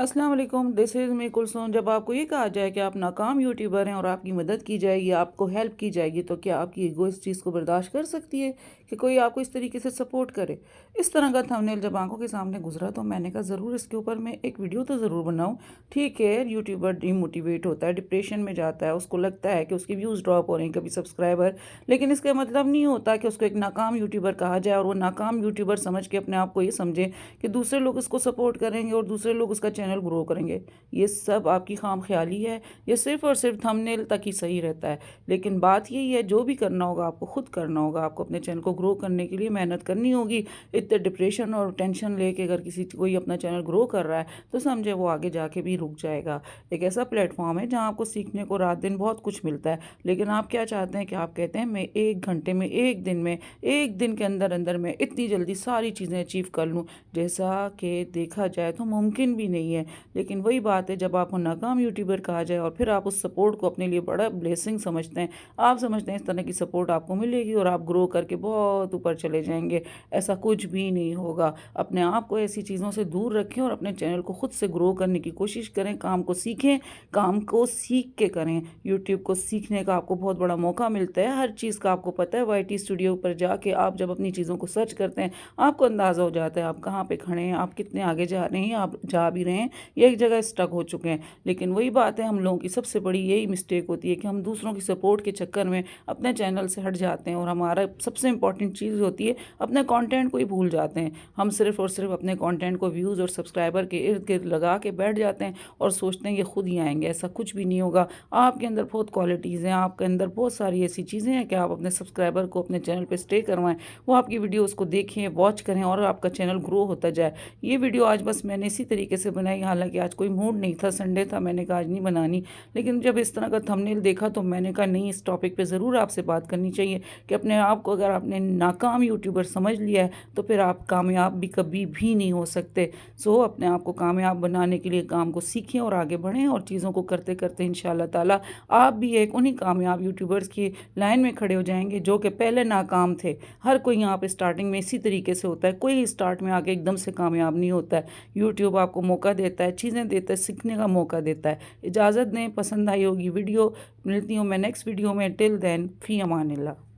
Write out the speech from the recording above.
अस्सलाम वालेकुम, this is me Kulsoom. जब आपको ये कहा जाए कि आप नाकाम यूट्यूबर हैं और आपकी मदद की जाएगी, आपको हेल्प की जाएगी, तो क्या आपकी ईगो इस चीज़ को बर्दाश्त कर सकती है कि कोई आपको इस तरीके से सपोर्ट करे? इस तरह का थंबनेल जब आंखों के सामने गुजरा तो मैंने कहा ज़रूर इसके ऊपर मैं एक वीडियो तो ज़रूर बनाऊँ। ठीक है, यूट्यूबर डिमोटिवेट होता है, डिप्रेशन में जाता है, उसको लगता है कि उसकी व्यूज़ ड्रॉप हो रही हैं, कभी सब्सक्राइबर, लेकिन इसका मतलब नहीं होता कि उसको एक नाकाम यूट्यूबर कहा जाए और वो नाकाम यूट्यूबर समझ के अपने आप को ये समझे कि दूसरे लोग इसको सपोर्ट करेंगे और दूसरे लोग उसका चैनल ग्रो करेंगे। ये सब आपकी खामख्याली है। ये सिर्फ़ और सिर्फ़ थंबनेल तक ही सही रहता है। लेकिन बात यही है, जो भी करना होगा आपको खुद करना होगा। आपको अपने चैनल को ग्रो करने के लिए मेहनत करनी होगी। इतने डिप्रेशन और टेंशन लेके अगर कोई अपना चैनल ग्रो कर रहा है तो समझे वो आगे जाके भी रुक जाएगा। एक ऐसा प्लेटफ़ॉर्म है जहाँ आपको सीखने को रात दिन बहुत कुछ मिलता है। लेकिन आप क्या चाहते हैं कि आप कहते हैं मैं 1 घंटे में, 1 दिन में, 1 दिन के अंदर-अंदर मैं इतनी जल्दी सारी चीज़ें अचीव कर लूँ। जैसा कि देखा जाए तो मुमकिन भी नहीं है। लेकिन वही बात है, जब आपको नाकाम यूट्यूबर कहा जाए और फिर आप उस सपोर्ट को अपने लिए बड़ा ब्लेसिंग समझते हैं, आप समझते हैं इस तरह की सपोर्ट आपको मिलेगी और आप ग्रो करके बहुत ऊपर चले जाएंगे। ऐसा कुछ भी नहीं होगा। अपने आप को ऐसी चीज़ों से दूर रखें और अपने चैनल को खुद से ग्रो करने की कोशिश करें। काम को सीखें, काम को सीख के करें। यूट्यूब को सीखने का आपको बहुत बड़ा मौका मिलता है। हर चीज़ का आपको पता है। वाईटी स्टूडियो पर जाके आप जब अपनी चीज़ों को सर्च करते हैं, आपको अंदाज़ा हो जाता है आप कहाँ पे खड़े हैं, आप कितने आगे जा रहे हैं, आप जा भी रहे हैं या एक जगह स्टक हो चुके हैं। लेकिन वही बात है, हम लोगों की सबसे बड़ी यही मिस्टेक होती है कि हम दूसरों की सपोर्ट के चक्कर में अपने चैनल से हट जाते हैं और हमारा सबसे इम्पॉर्टेंट चीज़ होती है, अपने कंटेंट को ही भूल जाते हैं। हम सिर्फ़ और सिर्फ अपने कंटेंट को व्यूज़ और सब्सक्राइबर के इर्द-गिर्द लगा के बैठ जाते हैं और सोचते हैं ये खुद ही आएँगे। ऐसा कुछ भी नहीं होगा। आपके अंदर बहुत क्वालिटीज़ हैं, आपके अंदर बहुत सारी ऐसी चीज़ें हैं कि आप अपने सब्सक्राइबर को अपने चैनल पे स्टे करवाएँ। वो आपकी वीडियोज़ को देखें, वॉच करें और आपका चैनल ग्रो होता जाए। ये वीडियो आज बस मैंने इसी तरीके से बनाई, हालाँकि आज कोई मूड नहीं था, संडे था, मैंने कहा आज नहीं बनानी। लेकिन जब इस तरह का थंबनेल देखा तो मैंने कहा नहीं, इस टॉपिक पे ज़रूर आपसे बात करनी चाहिए कि अपने आप को अगर आपने नाकाम यूट्यूबर समझ लिया है तो फिर आप कामयाब भी कभी भी नहीं हो सकते। सो अपने आप को कामयाब बनाने के लिए काम को सीखें और आगे बढ़ें और चीज़ों को करते-करते इंशाअल्लाह ताला आप भी एक उन्हीं कामयाब यूट्यूबर्स की लाइन में खड़े हो जाएँगे जो कि पहले नाकाम थे। हर कोई यहाँ पे स्टार्टिंग में इसी तरीके से होता है। कोई स्टार्ट में आके एकदम से कामयाब नहीं होता है। यूट्यूब आपको मौका देता है, चीज़ें देता है, सीखने का मौका देता है। इजाज़त दें, पसंद आई होगी वीडियो। मिलती हूँ मैं नेक्स्ट वीडियो में। टिल देन फ़ी अमानिल्लाह।